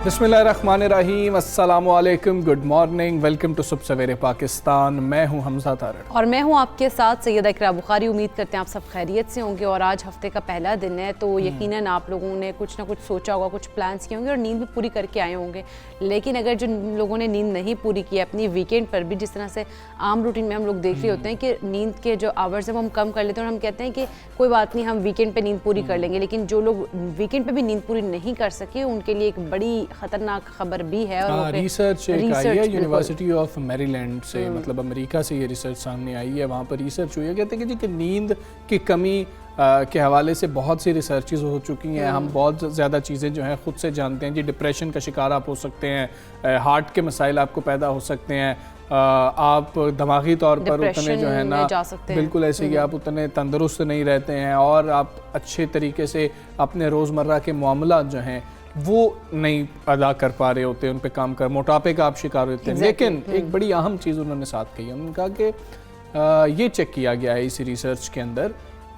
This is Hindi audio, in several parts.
बिस्मिल्लाहिर्रहमानिर्रहीम, अस्सलामुअलैकुम, गुड मॉर्निंग, वेलकम टू सुबह सवेरे पाकिस्तान। मैं हूं हमजा तारड़ और मैं हूं आपके साथ सैयदा इकरा बुखारी। उम्मीद करते हैं आप सब खैरियत से होंगे। और आज हफ्ते का पहला दिन है तो यकीनन आप लोगों ने कुछ ना कुछ सोचा होगा, कुछ प्लान्स किए होंगे और नींद भी पूरी करके आए होंगे। लेकिन अगर जिन लोगों ने नींद नहीं पूरी की अपनी वीकेंड पर भी, जिस तरह से आम रूटीन में हम लोग देख रहे होते हैं कि नींद के जो आवर्स है वो हम कम कर लेते हैं और हम कहते हैं कि कोई बात नहीं, हम वीकेंड पे नींद पूरी कर लेंगे। लेकिन जो लोग वीकेंड पे भी नींद पूरी नहीं कर सके उनके लिए एक बड़ी खतरनाक खबर भी है। और रिसर्च एक आई है यूनिवर्सिटी ऑफ मैरीलैंड से, मतलब अमेरिका से ये रिसर्च सामने आई है। वहाँ पर रिसर्च हुई है, कहते हैं कि जी कि नींद की कमी के हवाले से बहुत सी रिसर्चेज हो चुकी हैं। हम बहुत ज़्यादा चीज़ें जो हैं ख़ुद से जानते हैं जी। डिप्रेशन का शिकार आप हो सकते हैं, हार्ट के मसाइल आपको पैदा हो सकते हैं, आप दिमागी तौर पर उतने जो है ना बिल्कुल ऐसे कि आप उतने तंदुरुस्त नहीं रहते हैं और आप अच्छे तरीके से अपने रोज़मर्रा के मामला जो हैं वो नहीं अदा कर पा रहे होते, उन पे काम कर, मोटापे का आप शिकार होते हैं। लेकिन एक बड़ी अहम चीज़ उन्होंने साथ कही, उन्होंने कहा कि ये चेक किया गया है इस रिसर्च के अंदर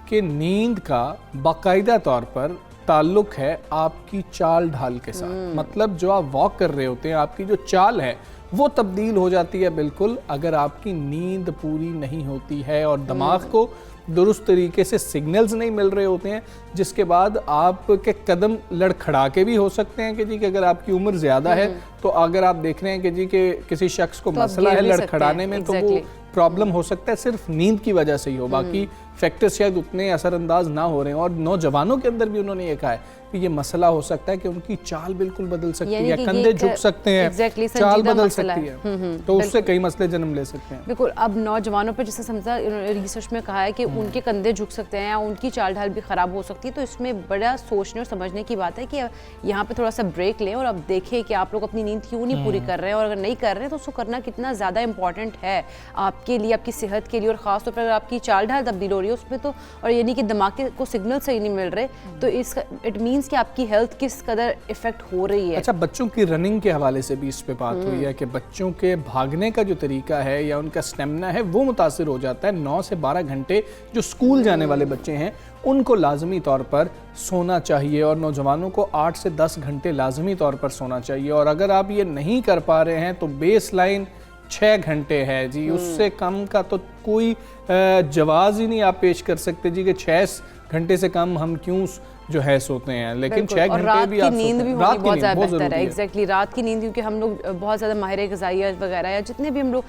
कि नींद का बाकायदा तौर पर ताल्लुक है आपकी चाल ढाल के साथ। मतलब जो आप वॉक कर रहे होते हैं, आपकी जो चाल है वो तब्दील हो जाती है बिल्कुल अगर आपकी नींद पूरी नहीं होती है और दिमाग को दुरुस्त तरीके से सिग्नल्स नहीं मिल रहे होते हैं, जिसके बाद आपके कदम लड़खड़ा के भी हो सकते हैं कि जी कि अगर आपकी उम्र ज़्यादा है तो अगर आप देख रहे हैं कि जी कि किसी शख्स को मसला है लड़खड़ाने में, तो वो प्रॉब्लम हो सकता है सिर्फ नींद की वजह से ही हो, बाकी फैक्टर्स शायद उतने असरअंदाज ना हो रहे हैं। और नौजवानों के अंदर भी उन्होंने ये कहा है कि ये मसला हो सकता है कि उनकी चाल बिल्कुल बदल सकती है, कंधे झुक सकते हैं, चाल बदल सकती है, तो उससे कई मसले जन्म ले सकते हैं। बिल्कुल। अब नौजवानों पर जैसे समझा रिसर्च में कहा है कि उनके कंधे झुक सकते हैं या उनकी चाल ढाल भी ख़राब हो सकती है। तो इसमें बड़ा सोचने और समझने की बात है कि यहाँ पे थोड़ा सा ब्रेक लें और अब देखें कि आप लोग अपनी नींद क्यों नहीं पूरी कर रहे हैं, और अगर नहीं कर रहे हैं तो उसको करना कितना ज़्यादा इंपॉर्टेंट है आपके लिए, आपकी सेहत के लिए। और ख़ास तौर पर अगर आपकी चाल ढाल तब्दील हो रही है उसमें तो, और यानी कि दिमाग को सिग्नल सही नहीं मिल रहे, तो इसका इट मीन्स कि आपकी हेल्थ किस कदर इफेक्ट हो रही है। अच्छा, बच्चों की रनिंग के हवाले से भी इस पे बात हुई है कि बच्चों के भागने का जो तरीका है या उनका स्टेमिना है वो मुतासिर हो जाता है। 9 से 12 घंटे जो स्कूल जाने वाले बच्चे हैं उनको लाजमी तौर पर सोना चाहिए और नौजवानों को 8 से 10 घंटे लाजमी तौर पर सोना चाहिए। और अगर आप ये नहीं कर पा रहे हैं तो बेस लाइन 6 घंटे है जी, उससे कम का तो कोई जवाब ही नहीं आप पेश कर सकते जी कि 6 घंटे से कम हम क्यों जो है सोते हैं। लेकिन 6 घंटे भी आप नींद भी होनी बहुत ज़्यादा बेहतर है। एग्जैक्टली, रात की नींद, क्योंकि हम लोग बहुत ज़्यादा माहिर ग़िज़ाइयत वगैरह या जितने भी हम लोग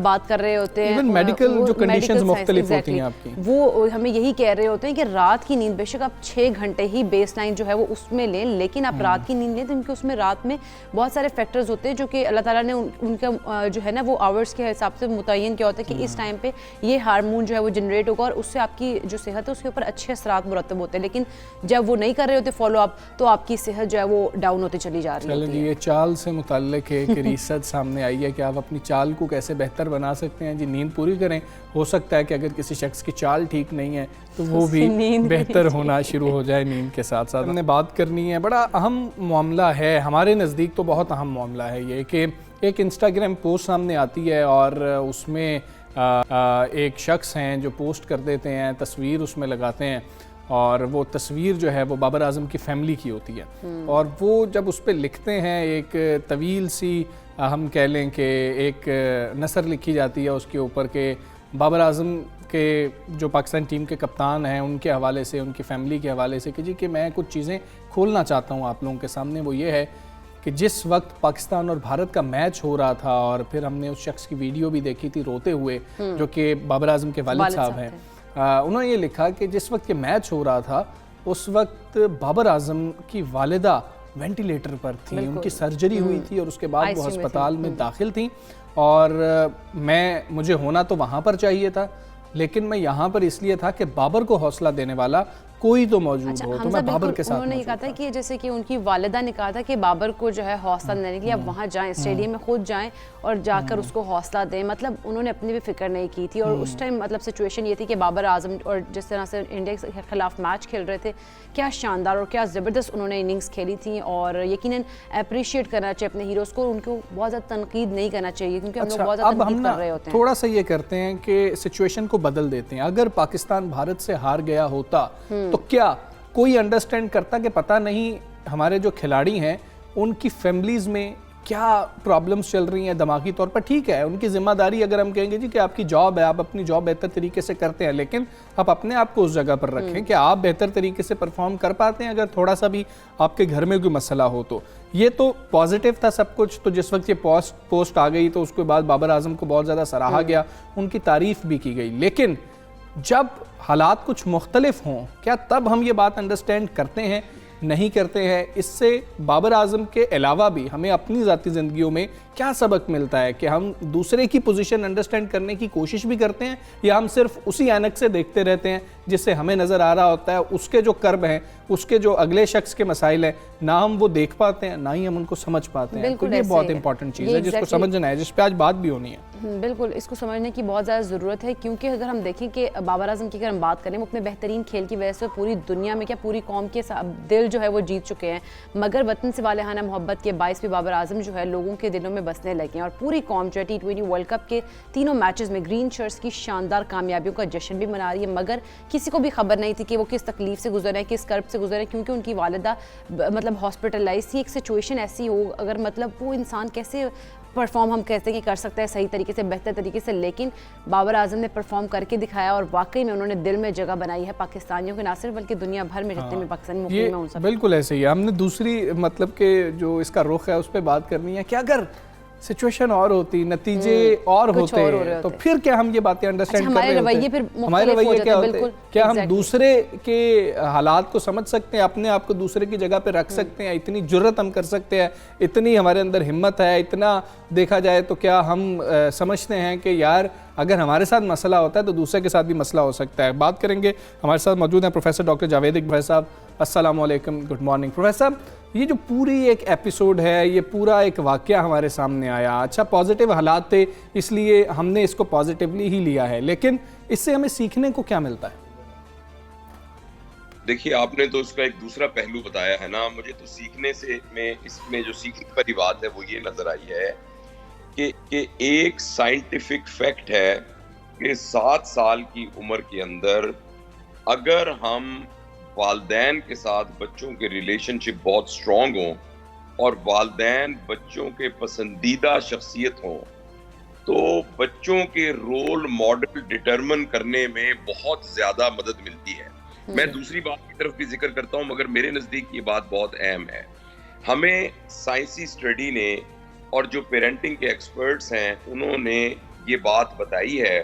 बात कर रहे होते हैं, मेडिकल जो कंडीशंस मुख्तलिफ होती हैं आपकी, वो हमें यही कह रहे होते हैं कि रात की नींद बेशक आप 6 घंटे ही बेस लाइन जो है वो उसमें लें, लेकिन आप रात की नींद लें तो क्योंकि उसमें रात में बहुत सारे फैक्टर्स होते हैं जो कि अल्लाह ताला ने उनका जो है ना वो आवर्स के हिसाब से मुतय्यन किया होता है कि इस टाइम पे ये हार्मोन जो है वो जनरेट होगा और उससे आपकी जो सेहत है उसके ऊपर अच्छे असरात मुरतब होते हैं। लेकिन जब वो नहीं कर रहे होते फॉलो अप तो आपकी सेहत जो है वो डाउन होती चली जा रही है। ये चाल से मुताल्लिक एक रिसर्च सामने आई है कि आप अपनी चाल को कैसे बेहतर बना सकते हैं जी। नींद पूरी करें, हो सकता है कि अगर किसी शख्स की चाल ठीक नहीं है तो वो भी बेहतर होना शुरू हो जाए नींद के साथ साथ। हमने बात करनी है, बड़ा अहम मामला है हमारे नज़दीक, तो बहुत अहम मामला है ये कि एक इंस्टाग्राम पोस्ट सामने आती है और उसमें एक शख्स हैं जो पोस्ट कर देते हैं, तस्वीर उसमें लगाते हैं और वो तस्वीर जो है वो बाबर आज़म की फ़ैमिली की होती है। और वो जब उस पर लिखते हैं एक तवील सी हम कह लें कि एक नसर लिखी जाती है उसके ऊपर के बाबर आज़म के जो पाकिस्तान टीम के कप्तान हैं उनके हवाले से, उनकी फ़ैमिली के हवाले से कि जी कि मैं कुछ चीज़ें खोलना चाहता हूँ आप लोगों के सामने। वो ये है कि जिस वक्त पाकिस्तान और भारत का मैच हो रहा था और फिर हमने उस शख्स की वीडियो भी देखी थी रोते हुए जो कि बाबर आज़म के वालिद साहब हैं, उन्होंने ये लिखा कि जिस वक्त ये मैच हो रहा था उस वक्त बाबर आज़म की वालिदा वेंटिलेटर पर थी, उनकी सर्जरी हुई थी और उसके बाद वो अस्पताल में दाखिल थी और मुझे होना तो वहाँ पर चाहिए था, लेकिन मैं यहाँ पर इसलिए था कि बाबर को हौसला देने वाला कोई तो मौजूद अच्छा, हो, तो हमजा मैं बाबर बिल्कुल के साथ उन्होंने ये कहा था कि जैसे कि उनकी वालिदा ने कहा था कि बाबर को जो है हौसला देने के लिए आप वहाँ जाएं, स्टेडियम में खुद जाएं और जाकर उसको हौसला दें, मतलब उन्होंने अपनी भी फिक्र नहीं की थी। और उस टाइम मतलब सिचुएशन ये थी कि बाबर आजम और जिस तरह से इंडिया के खिलाफ मैच खेल रहे थे, क्या शानदार और क्या ज़बरदस्त उन्होंने इनिंग्स खेली थी। और यकीनन अप्रिशिएट करना चाहिए अपने हीरोज़ को, उनको बहुत ज़्यादा तनकीद नहीं करना चाहिए, क्योंकि हम लोग बहुत ज़्यादा अब हम तनकीद कर रहे होते हैं। थोड़ा सा ये करते हैं कि सिचुएशन को बदल देते हैं। अगर पाकिस्तान भारत से हार गया होता तो क्या कोई अंडरस्टैंड करता कि पता नहीं हमारे जो खिलाड़ी हैं उनकी फैमिलीज में क्या प्रॉब्लम्स चल रही हैं दिमागी तौर पर। ठीक है, उनकी जिम्मेदारी अगर हम कहेंगे जी कि आपकी जॉब है, आप अपनी जॉब बेहतर तरीके से करते हैं, लेकिन आप अपने आप को उस जगह पर रखें कि आप बेहतर तरीके से परफॉर्म कर पाते हैं अगर थोड़ा सा भी आपके घर में कोई मसला हो तो। ये तो पॉजिटिव था सब कुछ। तो जिस वक्त ये पोस्ट आ गई तो उसके बाद बाबर आजम को बहुत ज़्यादा सराहा गया, उनकी तारीफ भी की गई। लेकिन जब हालात कुछ मुख्तलिफ हों, क्या तब हम ये बात अंडरस्टैंड करते हैं? नहीं करते हैं। इससे बाबर आजम के अलावा भी हमें अपनी ज़ाती ज़िंदगियों में क्या सबक मिलता है कि हम दूसरे की पोजीशन अंडरस्टैंड करने की कोशिश भी करते हैं, या हम सिर्फ उसी ऐनक से देखते रहते हैं जिससे हमें नज़र आ रहा होता है उसके जो कर्ब हैं, उसके जो अगले शख्स के मसाइल हैं, ना हम वो देख पाते हैं ना ही हम उनको समझ पाते हैं। तो ये बहुत इंपॉर्टेंट चीज़ है जिसको समझना है, जिस पे आज बात भी होनी है। बिल्कुल, इसको समझने की बहुत ज़्यादा ज़रूरत है, क्योंकि अगर हम देखें कि बाबर आजम की अगर हम बात करें, वो अपने बेहतरीन खेल की वजह से पूरी दुनिया में क्या पूरी कौम के दिल जो है वो जीत चुके हैं। मगर वतन से वालेहाना मोहब्बत के बाइस भी बाबर आजम जो है लोगों के दिलों में बसने लगे हैं। और पूरी कौम जो है T20 वर्ल्ड कप के तीनों मैचेस में ग्रीन शर्ट्स की शानदार कामयाबियों का जश्न भी मना रही है। मगर किसी को भी खबर नहीं थी कि वो किस तकलीफ से गुजर रहे हैं, किस कर्ब से गुजर रहे हैं, क्योंकि उनकी वालिदा मतलब हॉस्पिटलाइज थी। एक सिचुएशन ऐसी हो अगर मतलब वो इंसान कैसे परफॉर्म हम कहते हैं कि कर सकता है सही तरीके से, बेहतर तरीके से, लेकिन बाबर आजम ने परफॉर्म करके दिखाया और वाकई में उन्होंने दिल में जगह बनाई है पाकिस्तानियों के, ना सिर्फ बल्कि दुनिया भर में जितने भी पाकिस्तानी मुकीम हैं उन सब। बिल्कुल ऐसे ही है। हमने दूसरी मतलब के जो इसका रुख है उस पर बात करनी है कि अगर सिचुएशन और होती, नतीजे और होते, तो फिर क्या हम ये बातें अंडरस्टैंड कर रहे होते? हमारे रवैये क्या होते? क्या हम दूसरे के हालात को समझ सकते हैं, अपने आप को दूसरे की जगह पे रख सकते हैं? इतनी जुर्रत हम कर सकते हैं, इतनी हमारे अंदर हिम्मत है? इतना देखा जाए तो क्या हम समझते हैं कि यार अगर हमारे साथ मसला होता है तो दूसरे के साथ भी मसला हो सकता है? बात करेंगे। हमारे साथ मौजूद हैं प्रोफेसर डॉक्टर जावेद इकबाल साहब। अस्सलाम वालेकुम, गुड मॉर्निंग प्रोफेसर साहब। ये जो पूरी एक एपिसोड है, ये पूरा एक वाक़या हमारे सामने आया, अच्छा पॉजिटिव हालात थे इसलिए हमने इसको पॉजिटिवली ही लिया है, लेकिन इससे हमें सीखने को क्या मिलता है? देखिए, आपने तो उसका एक दूसरा पहलू बताया है ना। मुझे तो सीखने से इसमें जो सीखने वाली बात है वो ये नजर आई है कि एक साइंटिफिक फैक्ट है कि 7 साल की उम्र के अंदर अगर हम वालदैन के साथ बच्चों के रिलेशनशिप बहुत स्ट्रॉन्ग हों और वालदैन बच्चों के पसंदीदा शख्सियत हों, तो बच्चों के रोल मॉडल डिटरमिन करने में बहुत ज्यादा मदद मिलती है। मैं दूसरी बात की तरफ भी जिक्र करता हूं, मगर मेरे नजदीक ये बात बहुत अहम है। हमें साइंसी स्टडी ने और जो पेरेंटिंग के एक्सपर्ट्स हैं उन्होंने ये बात बताई है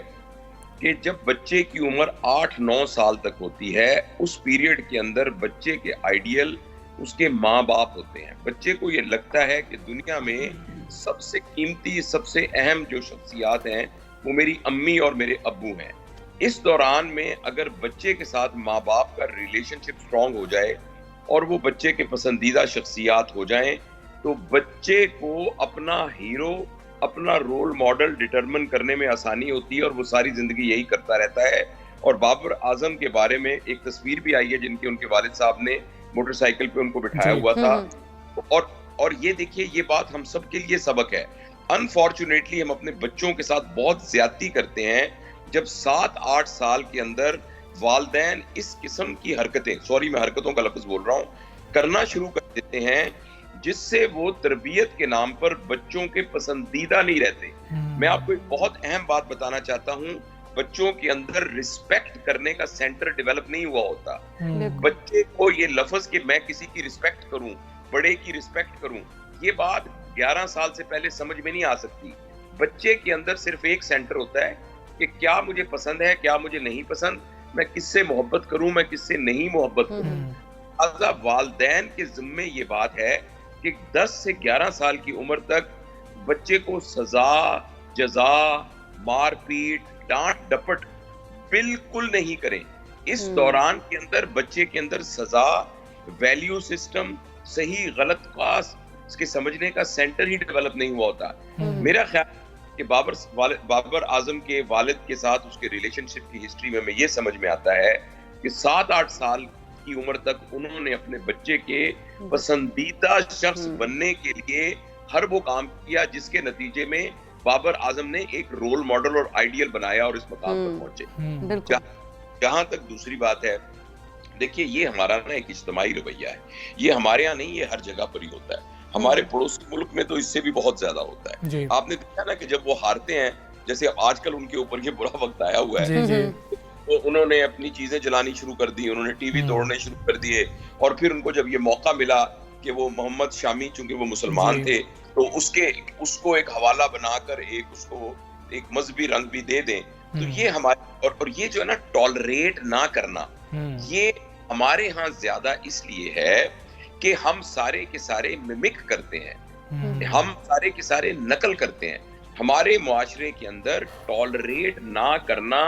कि जब बच्चे की उम्र 8-9 साल तक होती है, उस पीरियड के अंदर बच्चे के आइडियल उसके माँ बाप होते हैं। बच्चे को ये लगता है कि दुनिया में सबसे कीमती, सबसे अहम जो शख्सियात हैं वो मेरी अम्मी और मेरे अब्बू हैं। इस दौरान में अगर बच्चे के साथ माँ बाप का रिलेशनशिप स्ट्रॉन्ग हो जाए और वो बच्चे के पसंदीदा शख्सियात हो जाएं, तो बच्चे को अपना हीरो, अपना रोल मॉडल डिटरमिन करने में आसानी होती है और वो सारी जिंदगी यही करता रहता है। और बाबर आजम के बारे में एक तस्वीर भी आई है जिनके उनके वालिद साहब ने मोटरसाइकिल पे उनको बिठाया हुआ था। और ये देखिए, ये बात हम सब के लिए सबक है। अनफॉर्चुनेटली हम अपने बच्चों के साथ बहुत ज्यादती करते हैं जब 7-8 साल के अंदर वालदैन इस किस्म की हरकतें, सॉरी मैं हरकतों का लफ्ज बोल रहा हूँ, करना शुरू कर देते हैं जिससे वो तरबियत के नाम पर बच्चों के पसंदीदा नहीं रहते। मैं आपको एक बहुत अहम बात बताना चाहता हूँ, बच्चों के अंदर रिस्पेक्ट करने का सेंटर डेवलप नहीं हुआ होता। बच्चे को ये लफ्ज कि मैं किसी की रिस्पेक्ट करूं, बड़े की रिस्पेक्ट करूं, ये बात 11 साल से पहले समझ में नहीं आ सकती। बच्चे के अंदर सिर्फ एक सेंटर होता है कि क्या मुझे पसंद है, क्या मुझे नहीं पसंद, मैं किससे मोहब्बत करूं, मैं किससे नहीं मोहब्बत करूं। अज़ा वालदैन के जिम्मे ये बात है कि 10 से 11 साल की उम्र तक बच्चे को सजा, जजा, मारपीट, डांट डपट बिल्कुल नहीं करें। इस दौरान के अंदर बच्चे के अंदर सजा, वैल्यू सिस्टम, सही गलत का इसके समझने का सेंटर ही डेवलप नहीं हुआ होता। मेरा ख्याल कि बाबर आजम के वालिद के साथ उसके रिलेशनशिप की हिस्ट्री में ये समझ में आता है कि 7-8 साल की उम्र तक उन्होंने अपने बच्चे के पसंदीदा शख्स बनने के लिए हर वो काम किया जिसके नतीजे में बाबर आजम ने एक रोल मॉडल और आइडियल बनाया और इस मकाम पर पहुंचे। जहां तक दूसरी बात है, देखिए ये हमारा ना एक इज्तिमाई रवैया है, ये हमारे यहाँ नहीं, ये हर जगह पर ही होता है। हमारे पड़ोसी मुल्क में तो इससे भी बहुत ज्यादा होता है। आपने देखा ना कि जब वो हारते हैं, जैसे आजकल उनके ऊपर ये बुरा वक्त आया हुआ है, तो उन्होंने अपनी चीजें जलानी शुरू कर दी, उन्होंने टीवी तोड़ने शुरू कर दिए, और फिर उनको जब ये मौका मिला कि वो मोहम्मद शामी, चूंकि वो मुसलमान थे, तो उसको एक हवाला बनाकर उसको एक मजहबी रंग भी दे दें, तो ये हमारे और ये जो है ना टॉलरेट ना करना, ये हमारे यहाँ ज्यादा इसलिए है कि हम सारे के सारे मिमिक करते हैं, हम सारे के सारे नकल करते हैं। हमारे मुआशरे के अंदर टॉलरेट ना करना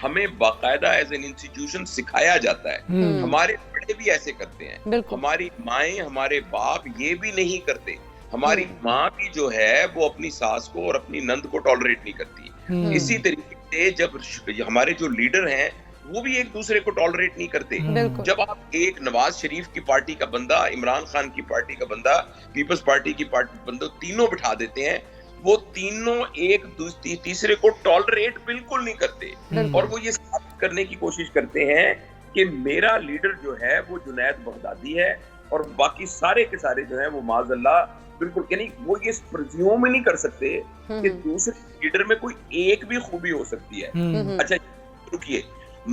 हमें बाकायदा एज एन इंस्टीट्यूशन सिखाया जाता है। हमारे बड़े भी ऐसे करते हैं, हमारी माएं, हमारे बाप ये भी नहीं करते। हमारी माँ भी जो है वो अपनी सास को और अपनी नंद को टॉलरेट नहीं करती। इसी तरीके से जब हमारे जो लीडर हैं वो भी एक दूसरे को टॉलरेट नहीं करते। जब आप एक नवाज शरीफ की पार्टी का बंदा, इमरान खान की पार्टी का बंदा, पीपल्स पार्टी की पार्टी बंदा, तीनों बिठा देते हैं, वो तीनों एक तीसरे को टॉलरेट बिल्कुल नहीं करते, और वो ये साबित करने की कोशिश करते हैं कि मेरा लीडर जो है वो जुनैद बगदादी है और बाकी सारे के सारे जो है वो माज़अल्लाह बिल्कुल, यानी वो ये प्रिज्यूम ही नहीं कर सकते कि दूसरे लीडर में कोई एक भी खूबी हो सकती है। अच्छा रुकिए,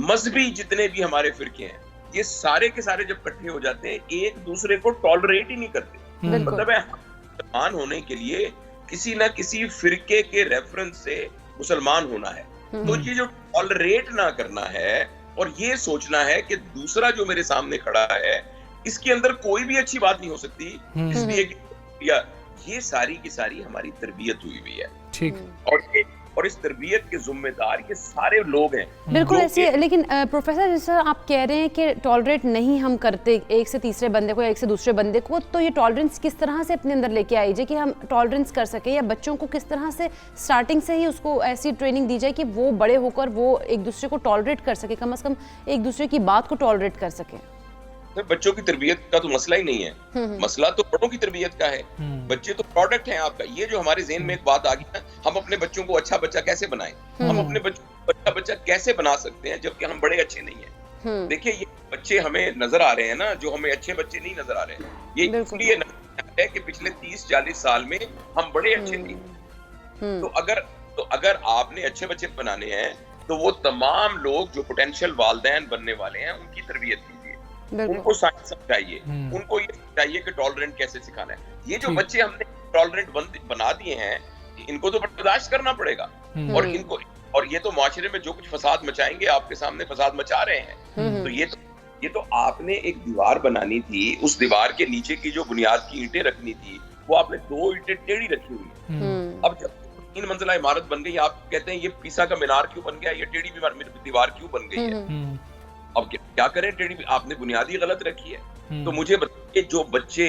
मजहबी जितने भी हमारे फिरके हैं, ये सारे के सारे जब इकट्ठे हो जाते हैं एक दूसरे को टॉलरेट ही नहीं करते। मतलब है मुसलमान होने के लिए किसी ना किसी फिरके के रेफरेंस से मुसलमान होना है, तो ये जो टॉलरेट ना करना है और ये सोचना है कि दूसरा जो मेरे सामने खड़ा है इसके अंदर कोई भी अच्छी बात नहीं हो सकती, इसलिए ये सारी की सारी हमारी तरबियत हुई हुई है। ठीक। और इस तरबियत के जिम्मेदार ये सारे लोग हैं। बिल्कुल ऐसे, लेकिन प्रोफेसर जैसा आप कह रहे हैं कि टॉलरेट नहीं हम करते एक से तीसरे बंदे को, एक से दूसरे बंदे को, तो ये टॉलरेंस किस तरह से अपने अंदर लेके आई जाए कि हम टॉलरेंस कर सके, या बच्चों को किस तरह से स्टार्टिंग से ही उसको ऐसी ट्रेनिंग दी जाए कि वो बड़े होकर वो एक दूसरे को टॉलरेट कर सके, कम से कम एक दूसरे की बात को टॉलरेट कर सके। बच्चों की तरबियत का तो मसला ही नहीं है, मसला तो बड़ों की तरबियत का है। बच्चे तो प्रोडक्ट हैं आपका। ये जो हमारे ज़हन में एक बात आ गई ना, हम अपने बच्चों को अच्छा बच्चा कैसे बनाएं, हम अपने बच्चों को अच्छा बच्चा कैसे बना सकते हैं जबकि हम बड़े अच्छे नहीं हैं। देखिए ये बच्चे हमें नजर आ रहे हैं ना, जो हमें अच्छे बच्चे नहीं नजर आ रहे हैं, ये इसलिए नजर है कि पिछले 30-40 साल में हम बड़े अच्छे नहीं। तो अगर आपने अच्छे बच्चे बनाने हैं तो वो तमाम लोग जो पोटेंशियल वालिदैन बनने वाले हैं उनकी तरबियत कीजिए, उनको साइंस समझाइए, उनको ये समझाइए कि टॉलरेंट कैसे सिखाना है। ये जो बच्चे हमने टॉलरेंट बना दिए हैं, इनको तो बर्दाश्त करना पड़ेगा, और ये तो माशरे में जो कुछ फसाद मचाएंगे, आपके सामने फसाद मचा रहे हैं। तो ये तो आपने एक दीवार बनानी थी, उस दीवार के नीचे की जो बुनियाद की ईंटें रखनी थी वो आपने 2 ईंटें टेढ़ी रखी हुई है। अब जब 3 मंजिला इमारत बन गई, आप कहते हैं ये पीसा का मीनार क्यों बन गया, ये टेढ़ी दीवार क्यों बन गई है। अब क्या करें, टेढ़ी आपने बुनियादी गलत रखी है। तो मुझे बताइए, जो बच्चे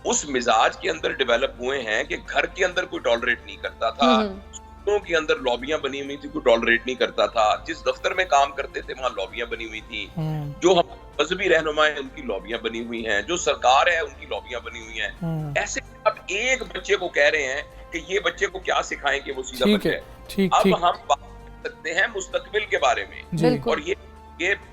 उस मिजाज के अंदर डेवलप हुए हैं कि घर के अंदर कोई टॉलरेट नहीं करता था, स्कूलों के अंदर लॉबियां बनी हुई थी, कोई टॉलरेट नहीं करता था, जिस दफ्तर में काम करते थे वहां लॉबियां बनी हुई थी, जो हम मजहबी रहनुमा है उनकी लॉबियां बनी हुई हैं, जो सरकार है उनकी लॉबियां बनी हुई हैं। ऐसे आप एक बच्चे को कह रहे हैं कि ये बच्चे को क्या सिखाएं कि वो सीधा बन जाए। अब हम बात कर सकते हैं मुस्तकबिल के बारे में, और ये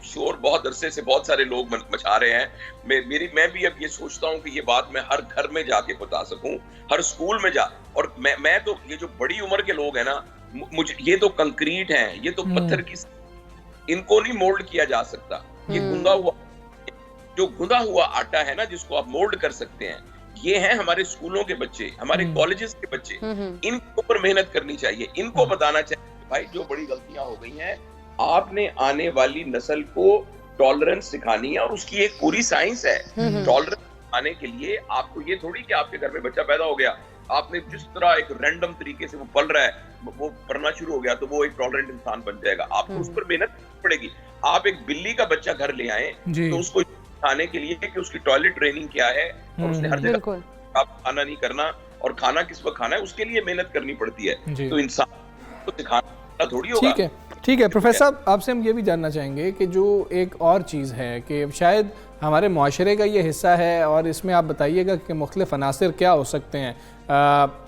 शोर बहुत अरसे से बहुत सारे लोग मचा रहे हैं। मैं भी अब ये सोचता हूँ कि ये बात मैं हर घर में जाके बता सकूं, हर स्कूल में और मैं तो ये जो बड़ी उम्र के लोग हैं ना, मुझे ये तो कंक्रीट हैं, ये तो पत्थर की, इनको नहीं मोल्ड किया जा सकता। ये गुंदा हुआ आटा है ना, जिसको आप मोल्ड कर सकते हैं। ये हैं हमारे स्कूलों के बच्चे, हमारे कॉलेजेस के बच्चे, इनके ऊपर मेहनत करनी चाहिए, इनको बताना चाहिए भाई जो बड़ी गलतियां हो गई हैं, आपने आने वाली नस्ल को टॉलरेंस सिखानी है, और उसकी एक पूरी साइंस है। टॉलरेंस सिखाने के लिए आपको ये थोड़ी कि आपके घर में बच्चा पैदा हो गया, आपने जिस तरह एक रैंडम तरीके से वो पल रहा है, वो पढ़ना शुरू हो गया तो वो एक टॉलरेंट इंसान बन जाएगा। आपको उस पर मेहनत करनी पड़ेगी। आप एक बिल्ली का बच्चा घर ले आए तो उसको खाने के लिए कि उसकी टॉयलेट ट्रेनिंग क्या है और उसने हर जगह आप खाना नहीं करना और खाना किस वक्त खाना है उसके लिए मेहनत करनी पड़ती है, तो इंसान को सिखाना थोड़ी होगा। ठीक है प्रोफेसर साहब, आपसे हम ये भी जानना चाहेंगे कि जो एक और चीज़ है कि शायद हमारे माशरे का ये हिस्सा है और इसमें आप बताइएगा कि मुख्तलिफ अनासर क्या हो सकते हैं,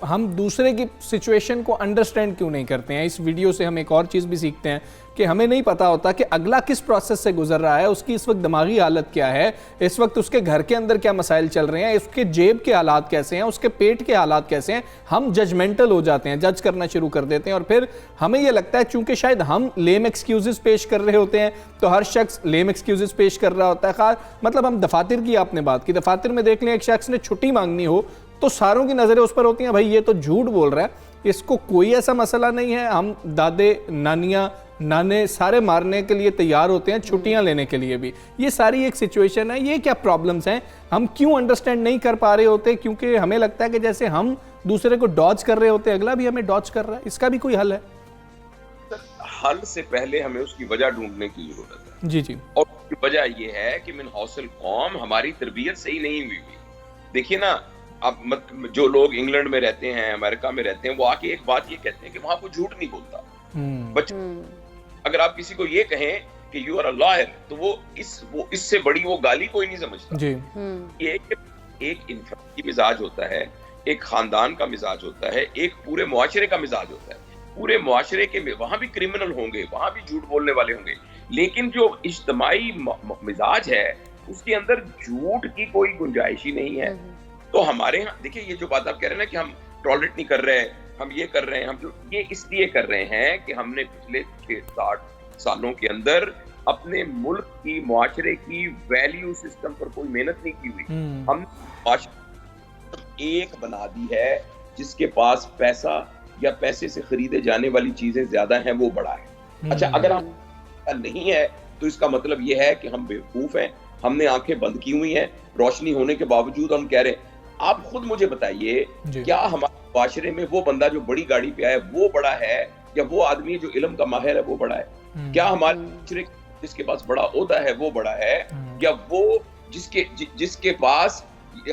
हम दूसरे की सिचुएशन को अंडरस्टैंड क्यों नहीं करते हैं। इस वीडियो से हम एक और चीज़ भी सीखते हैं कि हमें नहीं पता होता कि अगला किस प्रोसेस से गुजर रहा है, उसकी इस वक्त दिमागी हालत क्या है, इस वक्त उसके घर के अंदर क्या मसाइल चल रहे हैं, उसके जेब के हालात कैसे हैं, उसके पेट के हालात कैसे हैं। हम जजमेंटल हो जाते हैं, जज करना शुरू कर देते हैं और फिर हमें यह लगता है चूंकि शायद हम लेम एक्सक्यूजेस पेश कर रहे होते हैं तो हर शख्स लेम एक्सक्यूजेस पेश कर रहा होता है। खास मतलब हम दफातर की आपने बात की, दफातर में देख लें एक शख्स ने छुट्टी मांगनी हो तो सारों की नज़रें उस पर होती हैं, भाई ये तो झूठ बोल रहा है, इसको कोई ऐसा मसला नहीं है, हम दादे नानियाँ नाने सारे मारने के लिए तैयार होते हैं, छुट्टियां लेने के लिए भी। ये सारी एक सिचुएशन है, ये क्या प्रॉब्लम्स हैं, हम क्यों अंडरस्टैंड नहीं कर पा रहे होते, क्योंकि हमें लगता है कि जैसे हम दूसरे को डॉज कर रहे होते अगला भी हमें डॉज कर रहा है। इसका भी कोई हल है? हल से पहले हमें उसकी वजह ढूंढने की जरूरत है। जी और उसकी वजह ये है कि मिन हौसल कौम हमारी तरबियत सही नहीं हुई। देखिए ना, अब जो लोग इंग्लैंड में रहते हैं, अमेरिका में रहते हैं, वो आके एक बात ये कहते हैं कि वहां कोई झूठ नहीं बोलता। बच्चे अगर आप किसी को ये कहें कि यू आर अ लॉयर तो वो इससे बड़ी वो गाली कोई नहीं समझता जी। ये एक इंसान की मिजाज होता है, एक खानदान का मिजाज होता है, एक पूरे मुआशरे का मिजाज होता है। पूरे मुआशरे के वहां भी क्रिमिनल होंगे, वहां भी झूठ बोलने वाले होंगे, लेकिन जो इज्तिमाई मिजाज है उसके अंदर झूठ की कोई गुंजाइश ही नहीं है। तो हमारे यहाँ देखिए, ये जो बात आप कह रहे हैं ना कि हम टॉलरेट नहीं कर रहे हैं, हम ये कर रहे हैं, हम जो ये इसलिए कर रहे हैं कि हमने पिछले 60 सालों के अंदर अपने मुल्क की मुआशरे की वैल्यू सिस्टम पर कोई मेहनत नहीं की हुई। हम एक बना दी है जिसके पास पैसा या पैसे से खरीदे जाने वाली चीजें ज्यादा हैं, वो बड़ा है। अच्छा, अगर हम नहीं है तो इसका मतलब ये है कि हम बेवकूफ हैं, हमने आंखें बंद की हुई हैं, रोशनी होने के बावजूद हम कह रहे हैं। आप खुद मुझे बताइए, क्या हमारे माशरे में वो बंदा जो बड़ी गाड़ी पे आया वो बड़ा है, या वो आदमी जो इल्म का माहिर है वो बड़ा है? क्या हमारे माशरे जिसके पास बड़ा ओहदा है वो बड़ा है, या वो जिसके पास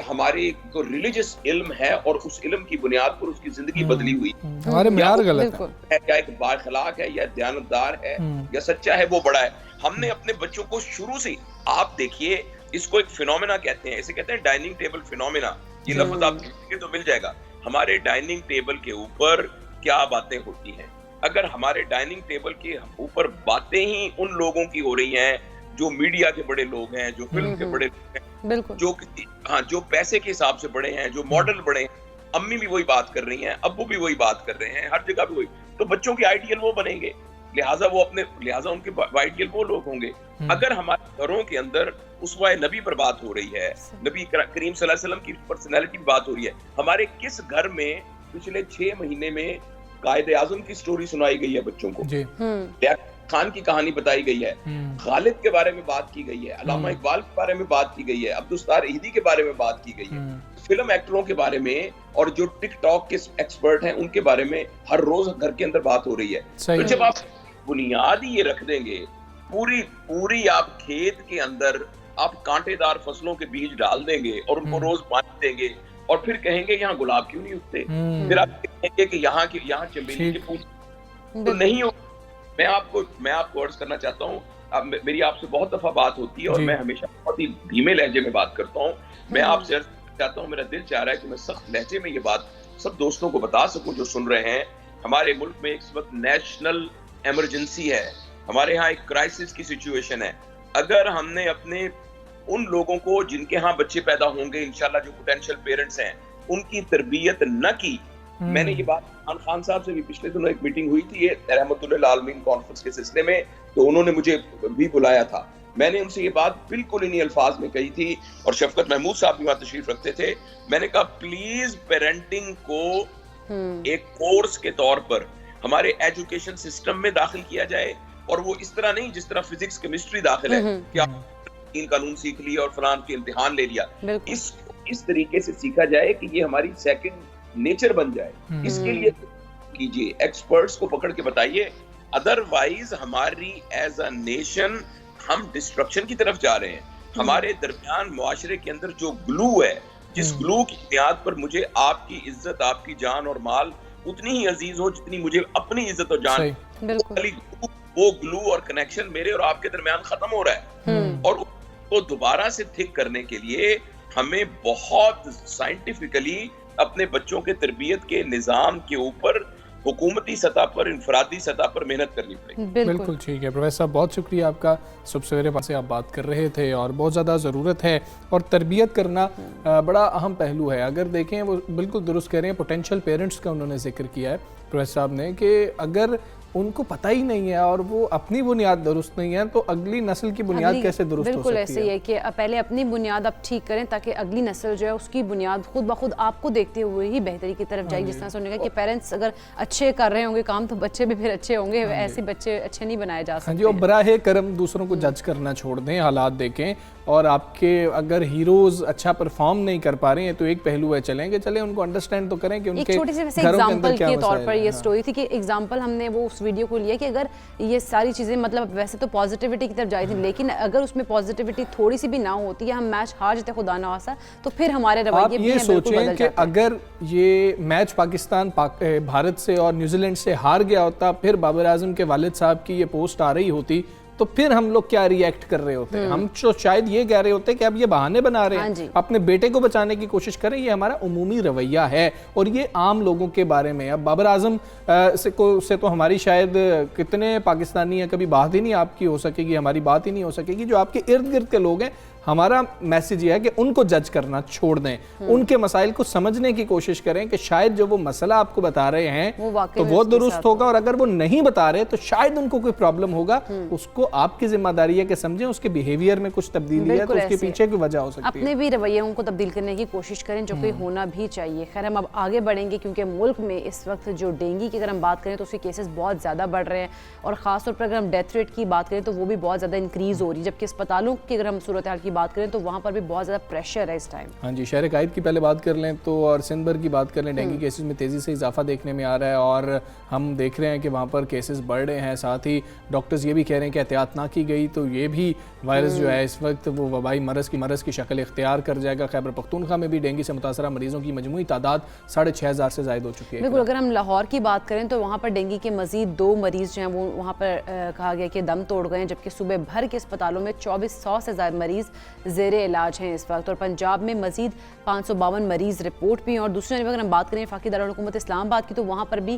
हमारे को रिलीजियस इल्म है और उस इल्म की बुनियाद पर उसकी जिंदगी बदली हुई? हमारे म्यार गलत है, क्या एक बाखलाक है, या दयानतदार है, या सच्चा है, वो बड़ा है। हमने अपने बच्चों को शुरू से, आप देखिए, इसको एक फिनोमेना कहते हैं, इसे कहते हैं डाइनिंग टेबल फिनोमेना। ये लफ्ज आप देखेंगे तो मिल जाएगा। हमारे डाइनिंग टेबल के ऊपर क्या बातें होती हैं? अगर हमारे डाइनिंग टेबल के ऊपर बातें ही उन लोगों की हो रही हैं जो मीडिया के बड़े लोग हैं, जो फिल्म के बड़े लोग हैं, जो पैसे के हिसाब से बड़े हैं, जो मॉडल बड़े हैं, अम्मी भी वही बात कर रही हैं, अब्बू भी वही बात कर रहे हैं, हर जगह भी वही, तो बच्चों के आइडियल वो बनेंगे, लिहाजा उनके आइडियल वो लोग होंगे। अगर हमारे घरों के अंदर उसवाए नबी पर बात हो रही है, नबी करीम सल्लल्लाहु अलैहि वसल्लम की पर्सनैलिटी की बात हो रही है, हमारे किस घर में पिछले 6 महीने में कायदे आजम की स्टोरी सुनाई गई है बच्चों को, खान की कहानी बताई गई है, खालिद के बारे में बात की गई है, अल्लामा इकबाल के बारे में बात की गई है, अब्दुस्तार ईदी के बारे में बात की गई है, फिल्म एक्टरों के बारे में, और जो टिकटॉक के एक्सपर्ट हैं उनके बारे में हर रोज घर के अंदर बात हो रही है। तो जब आप बुनियाद ही ये रख देंगे, पूरी आप खेत के अंदर आप कांटेदार फसलों के बीज डाल देंगे और उनको रोज पानी देंगे, और फिर कहेंगे यहाँ गुलाब क्यों नहीं उगते, फिर आप कहेंगे कि यहाँ चमेली के फूल तो नहीं हो। मैं आपको अर्ज करना चाहता हूँ, अब मेरी आपसे बहुत दफा बात होती है और मैं हमेशा बहुत ही धीमे लहजे में बात करता हूँ। मैं आपसे अर्ज करना चाहता हूँ, मेरा दिल चाह रहा है कि मैं सख्त लहजे में ये बात सब दोस्तों को बता सकूं जो सुन रहे हैं। हमारे मुल्क में इस वक्त नेशनल इमरजेंसी है, हमारे यहाँ एक क्राइसिस की सिचुएशन है। अगर हमने अपने उन लोगों को जिनके यहाँ बच्चे पैदा होंगे इंशाल्लाह, जो पोटेंशियल पेरेंट्स हैं, उनकी तरबियत न की, मैंने ये बात खान साहब से भी पिछले दिनों एक मीटिंग हुई थी, ये रहमतुल्लाह आलमीन कॉन्फ्रेंस के सिलसिले में, तो उन्होंने मुझे भी बुलाया था। मैंने उनसे ये बात बिल्कुल इन्हीं अल्फाज में कही थी, और शफकत महमूद साहब भी वहाँ तशरीफ रखते थे। मैंने कहा प्लीज पेरेंटिंग को एक कोर्स के तौर पर हमारे एजुकेशन सिस्टम में दाखिल किया जाए, और वो इस तरह नहीं जिस तरह फिजिक्स केमिस्ट्री दाखिल है कि आप 3 कानून सीख लिया और फलान के इम्तिहान ले लिया। इस तरीके से सीखा जाए कि ये हमारी सेकंड नेचर बन जाए। इसके लिए कीजिए, एक्सपर्ट्स को पकड़ के बताइए अदरवाइज हमारी एज अ नेशन हम डिस्ट्रक्शन की तरफ जा रहे हैं। हमारे दरमियान मुआशरे के अंदर जो ग्लू है, जिस ग्लू की बुनियाद पर मुझे आपकी इज्जत, आपकी जान और माल उतनी ही अजीज हो जितनी मुझे अपनी इज्जत और जान, वो ग्लू और कनेक्शन मेरे और आपके दरमियान खत्म हो रहा है। और उसको दोबारा से थिक करने के लिए हमें बहुत साइंटिफिकली अपने बच्चों के तरबियत के निजाम के ऊपर हुकूमती सतह पर, इंफरादी सतह पर मेहनत करनी पड़ेगी। बिल्कुल ठीक है प्रोफेसर साहब, बहुत शुक्रिया आपका। सुबह सवेरे पास से आप बात कर रहे थे और बहुत ज़्यादा ज़रूरत है, और तरबियत करना बड़ा अहम पहलू है। अगर देखें, वो बिल्कुल दुरुस्त कह रहे हैं, पोटेंशियल पेरेंट्स का उन्होंने जिक्र किया है प्रोफेसर साहब ने, कि अगर उनको पता ही नहीं है और वो अपनी बुनियाद दुरुस्त नहीं है तो अगली नस्ल की बुनियाद कैसे दुरुस्त हो सकती है? बिल्कुल ऐसे ही है कि पहले अपनी बुनियाद आप ठीक करें ताकि अगली नस्ल जो है उसकी बुनियाद खुद ब खुद आपको देखते हुए ही बेहतरी की तरफ जाएगी। जिस तरह से उन्होंने कहा कि पेरेंट्स अगर अच्छे कर रहे होंगे काम तो बच्चे भी फिर अच्छे होंगे, ऐसे बच्चे अच्छे नहीं बनाए जा सकते। हाँ जी, और बराहे करम दूसरों को जज करना छोड़ दें, हालात देखें, और आपके अगर हीरोज अच्छा परफॉर्म नहीं कर पा रहे हैं तो एक पहलू है, चले उनको अंडरस्टैंड तो करें कि उनके एक छोटी सी वैसे एग्जांपल के तौर पर ये स्टोरी थी कि एग्जांपल हमने वो उस वीडियो को लिया कि अगर ये सारी चीज़ें मतलब वैसे तो पॉजिटिविटी की तरफ जा रही थी, लेकिन अगर उसमें पॉजिटिविटी थोड़ी सी भी ना होती या हम मैच हार जाते खुदा ना खासा, तो फिर हमारे रवैये ये सोचें कि अगर ये मैच पाकिस्तान भारत से और न्यूजीलैंड से हार गया होता, फिर बाबर आजम के वालिद साहब की ये पोस्ट आ रही होती, तो फिर हम लोग क्या रिएक्ट कर रहे होते? हम तो शायद ये कह रहे होते कि अब ये बहाने बना रहे हैं, अपने बेटे को बचाने की कोशिश करें। ये हमारा उमूमी रवैया है और ये आम लोगों के बारे में। अब बाबर आजम से तो हमारी शायद कितने पाकिस्तानी हैं, कभी बात ही नहीं आपकी हो सकेगी, हमारी बात ही नहीं हो सकेगी। जो आपके इर्द गिर्द के लोग हैं, हमारा मैसेज ये है कि उनको जज करना छोड़ दें, उनके मसाइल को समझने की कोशिश करें कि शायद जो वो मसला आपको बता रहे हैं तो वो दुरुस्त होगा, और अगर वो नहीं बता रहे तो शायद उनको कोई प्रॉब्लम होगा। उसको आपकी जिम्मेदारी है कि समझें उसके बिहेवियर में कुछ तब्दीली है तो उसके पीछे की वजह हो सकती है। अपने भी रवैयों को तब्दील करने की कोशिश करें, जो कि होना भी चाहिए। खैर, हम अब आगे बढ़ेंगे क्योंकि मुल्क में इस वक्त जो डेंगू की अगर हम बात करें तो उसके केसेस बहुत ज़्यादा बढ़ रहे हैं, और ख़ासतौर पर अगर हम डेथ रेट की बात करें तो वो भी बहुत ज़्यादा इंक्रीज़ हो रही है, जबकि अस्पतालों की अगर हम सूरत हाल की बात करें तो वहाँ पर भी बहुत ज़्यादा प्रेशर है इस टाइम। हाँ जी, शहर कायद की पहले बात कर लें तो, और सिंध भर की बात कर लें, डेंगू केसेस में तेज़ी से इजाफा देखने में आ रहा है, और हम देख रहे हैं कि वहाँ पर केसेस बढ़ रहे हैं। साथ ही डॉक्टर्स ये भी कह रहे हैं कि एहतियात ना की गई तो ये भी वायरस जो है इस वक्त वो वबाई मरज़ की शक्ल इख्तियार कर जाएगा। खैबर पख्तूनख्वा में भी डेंगू से मुतासरा मरीजों की मजमूई तादाद 6,500 से ज़ायद हो चुकी है। बिल्कुल, अगर हम लाहौर की बात करें तो वहाँ पर डेंगू के मजीद 2 मरीज़ जो हैं वो वहाँ पर कहा गया कि दम तोड़ गए हैं, जबकि सूबे भर के अस्पतालों में 2400 से ज़्यादा मरीज़ ज़ेरे इलाज हैं इस वक्त, और पंजाब में मजीद 552 मरीज़ रिपोर्ट भी हैं। और दूसरी तरफ अगर हम बात करें वफाकी दारुल हुकूमत इस्लामाबाद की तो वहाँ पर भी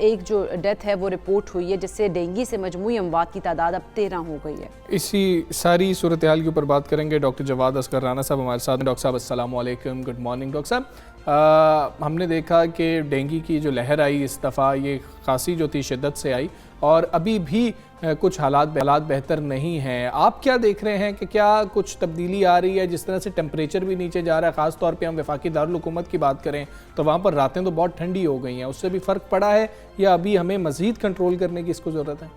एक जो डेथ है वो रिपोर्ट हुई है, जिससे डेंगू से मजमूई अमवात की तादाद अब 13 हो गई है। इसी सारी सूरत हाल के ऊपर बात करेंगे। डॉक्टर जवाद असगर राना साहब हमारे साथ हैं। डॉक्टर साहब अस्सलाम वालेकुम, गुड मॉर्निंग। डॉक्टर साहब, हमने देखा कि डेंगू की जो लहर आई इस दफ़ा, ये खांसी जो थी शिद्दत से आई, और अभी भी कुछ हालात बेहतर नहीं हैं। आप क्या देख रहे हैं कि क्या कुछ तब्दीली आ रही है? जिस तरह से टेम्परेचर भी नीचे जा रहा है, ख़ास तौर पे हम वफाकी दारुल हुकूमत की बात करें तो वहाँ पर रातें तो बहुत ठंडी हो गई हैं, उससे भी फ़र्क पड़ा है या अभी हमें मज़ीद कंट्रोल करने की इसको ज़रूरत है?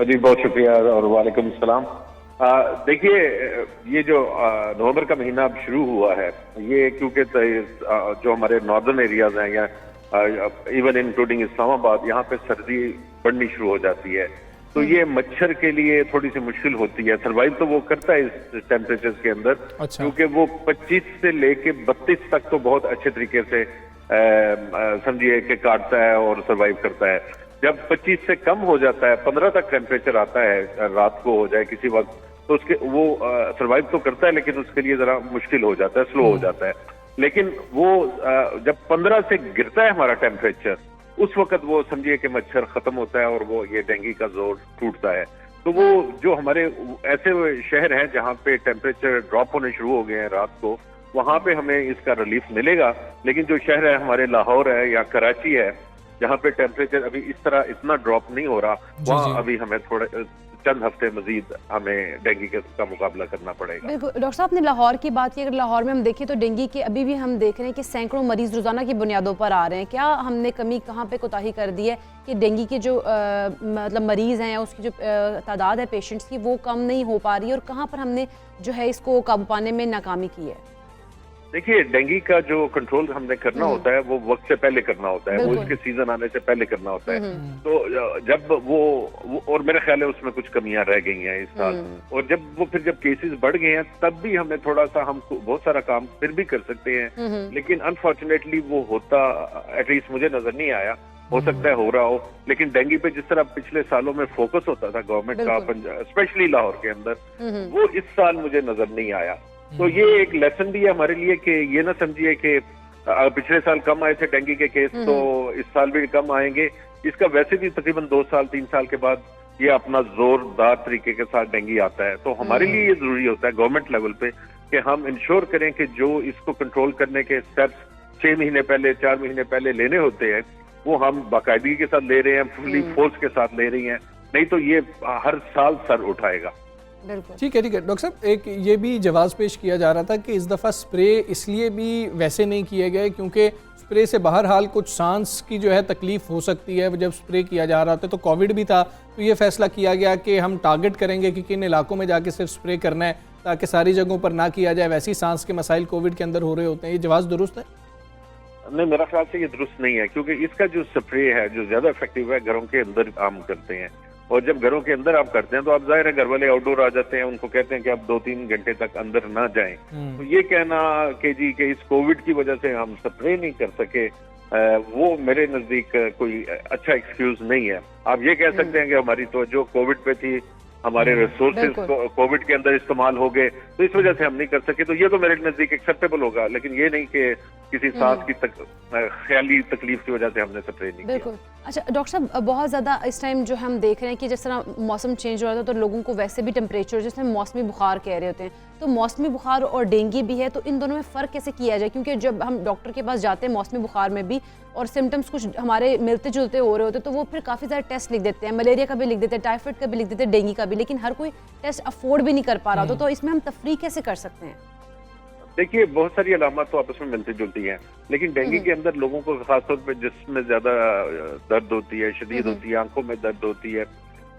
जी बहुत शुक्रिया और वालेकुम सलाम। देखिए, ये जो नवंबर का महीना अब शुरू हुआ है, ये क्योंकि जो हमारे नॉर्दर्न एरियाज हैं या इवन इंक्लूडिंग इस्लामाबाद, यहाँ पे सर्दी बढ़नी शुरू हो जाती है, तो ये मच्छर के लिए थोड़ी सी मुश्किल होती है। सर्वाइव तो वो करता है इस टेम्परेचर के अंदर, क्योंकि वो 25 से लेके 32 तक तो बहुत अच्छे तरीके से समझिए कि काटता है और सर्वाइव करता है। जब 25 से कम हो जाता है, 15 तक टेम्परेचर आता है, रात को हो जाए किसी वक्त, तो उसके वो सर्वाइव तो करता है लेकिन उसके लिए जरा मुश्किल हो जाता है, स्लो हो जाता है। लेकिन वो जब 15 से गिरता है हमारा टेम्परेचर, उस वक्त वो समझिए कि मच्छर खत्म होता है और वो ये डेंगू का जोर टूटता है। तो वो जो हमारे ऐसे शहर हैं जहाँ पे टेम्परेचर ड्रॉप होने शुरू हो गए हैं रात को, वहाँ पे हमें इसका रिलीफ मिलेगा। लेकिन जो शहर है हमारे लाहौर है या कराची है, जहाँ पे टेम्परेचर अभी इस तरह इतना ड्रॉप नहीं हो रहा, वहाँ अभी हमें थोड़े चंद हफ्ते मजीद हमें डेंगू का मुकाबला करना पड़ेगा। बिल्कुल डॉक्टर साहब, ने लाहौर की बात की, अगर लाहौर में हम देखें तो डेंगू के अभी भी हम देख रहे हैं कि सैकड़ों मरीज रोजाना की बुनियादों पर आ रहे हैं। क्या हमने कमी कहाँ पे कोताही कर दी है कि डेंगू के जो मतलब मरीज हैं या उसकी जो तादाद है पेशेंट्स की, वो कम नहीं हो पा रही है, और कहाँ पर हमने जो है इसको काबू पाने में नाकामी की है? देखिए, डेंगू का जो कंट्रोल हमने करना होता है वो वक्त से पहले करना होता है, वो बिल्कुल। इसके सीजन आने से पहले करना होता है। तो जब वो और मेरा ख्याल है उसमें कुछ कमियां रह गई हैं इस साल, और जब केसेस बढ़ गए हैं तब भी हमें थोड़ा सा, हम बहुत सारा काम फिर भी कर सकते हैं, लेकिन अनफॉर्चुनेटली वो होता एटलीस्ट मुझे नजर नहीं आया। हो सकता है हो रहा हो, लेकिन डेंगू पे जिस तरह पिछले सालों में फोकस होता था गवर्नमेंट का, स्पेशली लाहौर के अंदर, वो इस साल मुझे नजर नहीं आया। तो ये एक लेसन भी है हमारे लिए कि ये ना समझिए कि पिछले साल कम आए थे डेंगू के केस, तो इस साल भी कम आएंगे। इसका वैसे भी तकरीबन 2 साल 3 साल के बाद ये अपना जोरदार तरीके के साथ डेंगू आता है। तो हमारे लिए ये जरूरी होता है गवर्नमेंट लेवल पे कि हम इंश्योर करें कि जो इसको कंट्रोल करने के स्टेप्स 6 महीने पहले 4 महीने पहले लेने होते हैं वो हम बाकायदगी के साथ ले रहे हैं, फुली फोर्स के साथ ले रही हैं, नहीं तो ये हर साल सर उठाएगा। ठीक है डॉक्टर साहब, एक ये भी जवाब पेश किया जा रहा था कि इस दफ़ा स्प्रे इसलिए भी वैसे नहीं किए गए क्योंकि स्प्रे से बहरहाल कुछ सांस की जो है तकलीफ हो सकती है जब स्प्रे किया जा रहा था, तो कोविड भी था, तो ये फैसला किया गया कि हम टारगेट करेंगे कि किन इलाकों में जाके सिर्फ स्प्रे करना है ताकि सारी जगहों पर ना किया जाए। वैसे ही सांस के मसाइल कोविड के अंदर हो रहे होते हैं, ये जवाब दुरुस्त है? नहीं, मेरा ख्याल से ये दुरुस्त नहीं है, क्योंकि इसका जो स्प्रे है जो ज्यादा इफेक्टिव है घरों के अंदर हम करते हैं, और जब घरों के अंदर आप करते हैं तो आप जाहिर है घर वाले आउटडोर आ जाते हैं, उनको कहते हैं कि आप 2-3 घंटे तक अंदर ना जाएं। तो ये कहना कि जी कि इस कोविड की वजह से हम स्प्रे नहीं कर सके, वो मेरे नजदीक कोई अच्छा एक्सक्यूज नहीं है। आप ये कह सकते हैं कि हमारी तवज्जो कोविड पे थी, हमारे रिसोर्सेज कोविड के अंदर इस्तेमाल हो गए, तो इस वजह से हम नहीं कर सके, तो ये तो मेरे नजदीक एक्सेप्टेबल होगा, लेकिन ये नहीं कि किसी सांस की ख्याली तकलीफ की वजह से हमने स्प्रे नहीं किया। अच्छा डॉक्टर साहब, बहुत ज़्यादा इस टाइम जो हम देख रहे हैं कि जिस तरह मौसम चेंज हो रहा था तो लोगों को वैसे भी टेम्परेचर जिसमें मौसमी बुखार कह रहे होते हैं, तो मौसमी बुखार और डेंगू भी है, तो इन दोनों में फ़र्क कैसे किया जाए? क्योंकि जब हम डॉक्टर के पास जाते हैं मौसमी बुखार में भी और सिम्टम्स कुछ हमारे मिलते जुलते हो रहे होते तो वो फिर काफ़ी ज़्यादा टेस्ट लिख देते हैं, मलेरिया का भी लिख देते हैं, टाइफाइड का भी लिख देते हैं, डेंगू का भी, लेकिन हर कोई टेस्ट अफोर्ड भी नहीं कर पा रहा तो इसमें हम तफरीक कैसे कर सकते हैं? देखिए, बहुत सारी अलामत तो आपस में मिलती जुलती हैं, लेकिन डेंगू के अंदर लोगों को खासतौर पे जिसमें ज्यादा दर्द होती है, शदीद होती है, आंखों में दर्द होती है,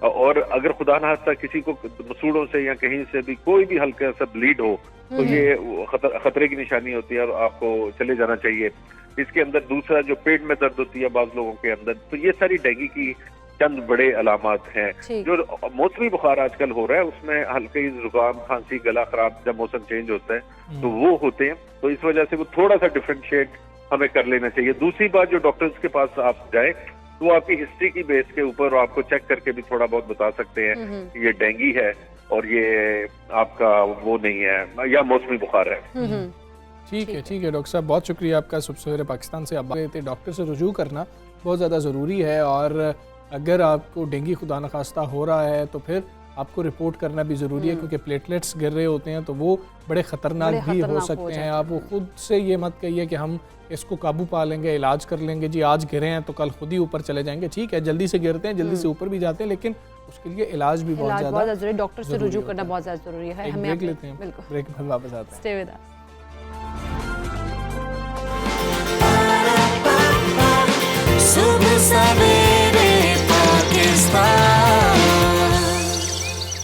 और अगर खुदा ना खास्ता किसी को मसूड़ों से या कहीं से भी कोई भी हल्का सा ब्लीड हो तो ये खतरे की निशानी होती है और आपको चले जाना चाहिए। इसके अंदर दूसरा जो पेट में दर्द होती है बाज़ लोगों के अंदर, तो ये सारी डेंगू की चंद बड़े अलामत हैं। जो मौसमी बुखार आजकल हो रहा है उसमें हल्की जुकाम, खांसी, गला खराब जब मौसम चेंज होता है तो वो होते हैं, तो इस वजह से वो थोड़ा सा डिफरेंशिएट हमें कर लेना चाहिए। दूसरी बात, जो डॉक्टर्स के पास आप जाए तो आपकी हिस्ट्री की बेस के ऊपर आपको चेक करके भी थोड़ा बहुत बता सकते हैं कि ये डेंगू है और ये आपका वो नहीं है या मौसमी बुखार है। ठीक है डॉक्टर साहब, बहुत शुक्रिया आपका। सुबह सवेरे पाकिस्तान से आप डॉक्टर से रुजू करना बहुत ज़्यादा ज़रूरी है, और अगर आपको डेंगू खुदा न खास्ता हो रहा है तो फिर आपको रिपोर्ट करना भी ज़रूरी है, क्योंकि प्लेटलेट्स गिर रहे होते हैं तो वो बड़े ख़तरनाक भी हो सकते हैं। आप वो खुद से ये मत कहिए कि हम इसको काबू पा लेंगे, इलाज कर लेंगे, जी आज गिरे हैं तो कल खुद ही ऊपर चले जाएंगे। ठीक है, जल्दी से गिरते हैं, जल्दी से ऊपर भी जाते हैं, लेकिन उसके लिए इलाज भी बहुत ज़्यादा ज़रूरी है, डॉक्टर से रुजू करना बहुत ज़्यादा ज़रूरी है। हमें ब्रेक लेते हैं, ब्रेक में वापस आते हैं। Stay with us.